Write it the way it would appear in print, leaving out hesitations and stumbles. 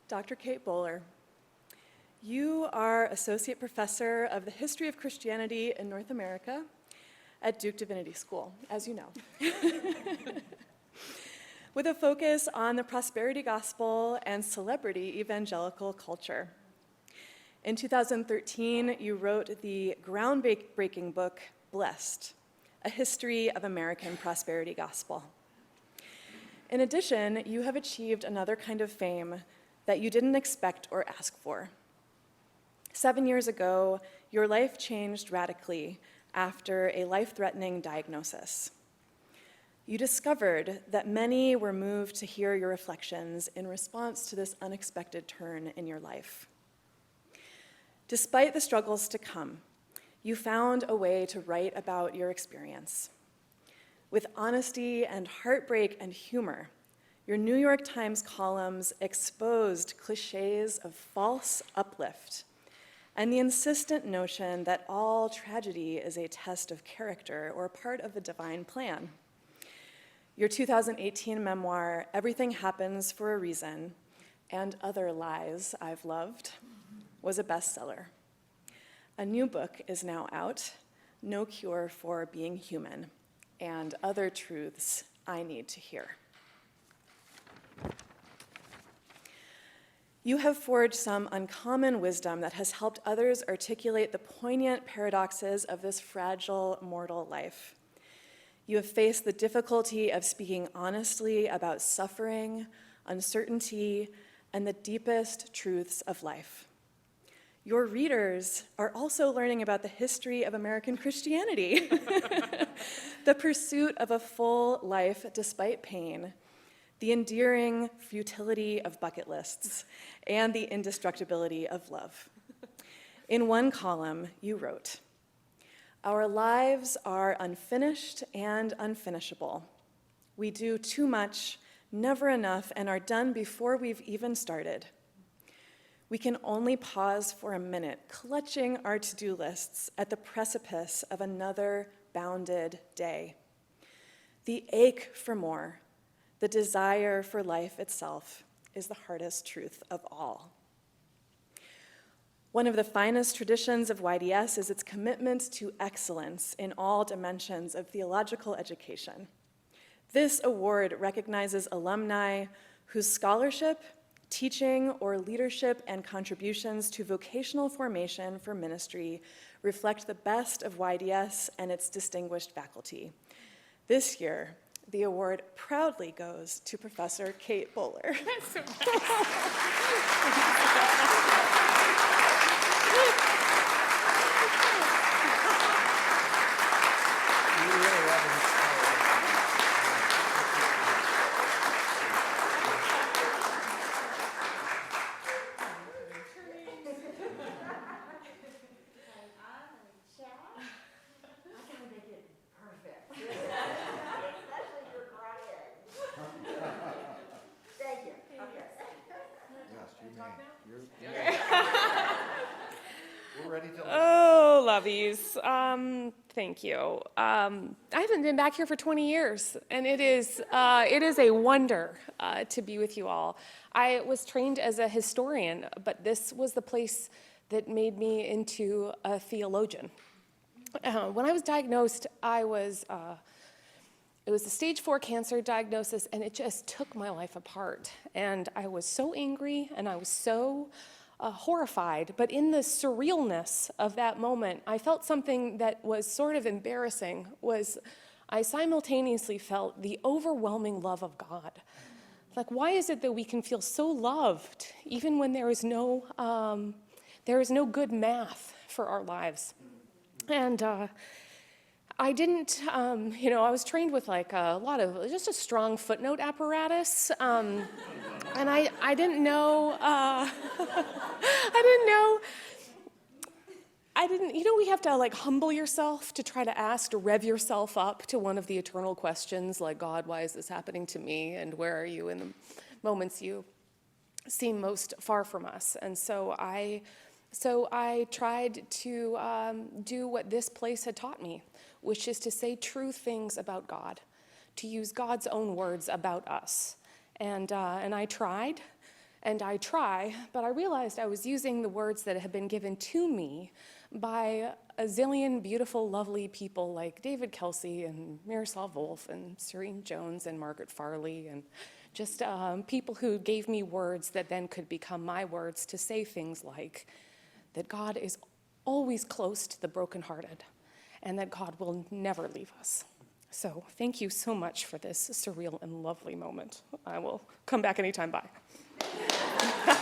Dr. Kate Bowler, you are Associate Professor of the History of Christianity in North America at Duke Divinity School, as you know, with a focus on the prosperity gospel and celebrity evangelical culture. In 2013, you wrote the groundbreaking book, Blessed, A History of American Prosperity Gospel. In addition, you have achieved another kind of fame that you didn't expect or ask for. 7 years ago, your life changed radically after a life-threatening diagnosis. You discovered that many were moved to hear your reflections in response to this unexpected turn in your life. Despite the struggles to come, you found a way to write about your experience. With honesty and heartbreak and humor, your New York Times columns exposed cliches of false uplift and the insistent notion that all tragedy is a test of character or part of the divine plan. Your 2018 memoir, Everything Happens for a Reason, and Other Lies I've Loved, was a bestseller. A new book is now out, No Cure for Being Human, and Other Truths I Need to Hear. You have forged some uncommon wisdom that has helped others articulate the poignant paradoxes of this fragile mortal life. You have faced the difficulty of speaking honestly about suffering, uncertainty, and the deepest truths of life. Your readers are also learning about the history of American Christianity, the pursuit of a full life despite pain, the endearing futility of bucket lists, and the indestructibility of love. In one column, you wrote, "Our lives are unfinished and unfinishable. We do too much, never enough, and are done before we've even started. We can only pause for a minute, clutching our to-do lists at the precipice of another bounded day. The ache for more, the desire for life itself, is the hardest truth of all." One of the finest traditions of YDS is its commitment to excellence in all dimensions of theological education. This award recognizes alumni whose scholarship, teaching, or leadership and contributions to vocational formation for ministry reflect the best of YDS and its distinguished faculty. This year, the award proudly goes to Professor Kate Bowler. That's so nice. Oh, lovies. Thank you. I haven't been back here for 20 years, and it is a wonder to be with you all. I was trained as a historian, but this was the place that made me into a theologian. When I was diagnosed, it was a stage 4 cancer diagnosis, and it just took my life apart. And I was so angry, and I was so horrified, but in the surrealness of that moment, I felt something that was sort of embarrassing. I simultaneously felt the overwhelming love of God. Like, why is it that we can feel so loved even when there is no good math for our lives? And I didn't, I was trained with like just a strong footnote apparatus, and I didn't know, we have to like humble yourself to try to rev yourself up to one of the eternal questions, like, God, why is this happening to me? And where are you in the moments you seem most far from us? And so I tried to do what this place had taught me, which is to say true things about God, to use God's own words about us. And I tried, And I try, but I realized I was using the words that had been given to me by a zillion beautiful, lovely people like David Kelsey and Miroslav Volf and Serene Jones and Margaret Farley, and just people who gave me words that then could become my words to say things like that God is always close to the brokenhearted and that God will never leave us. So thank you so much for this surreal and lovely moment. I will come back anytime. Bye.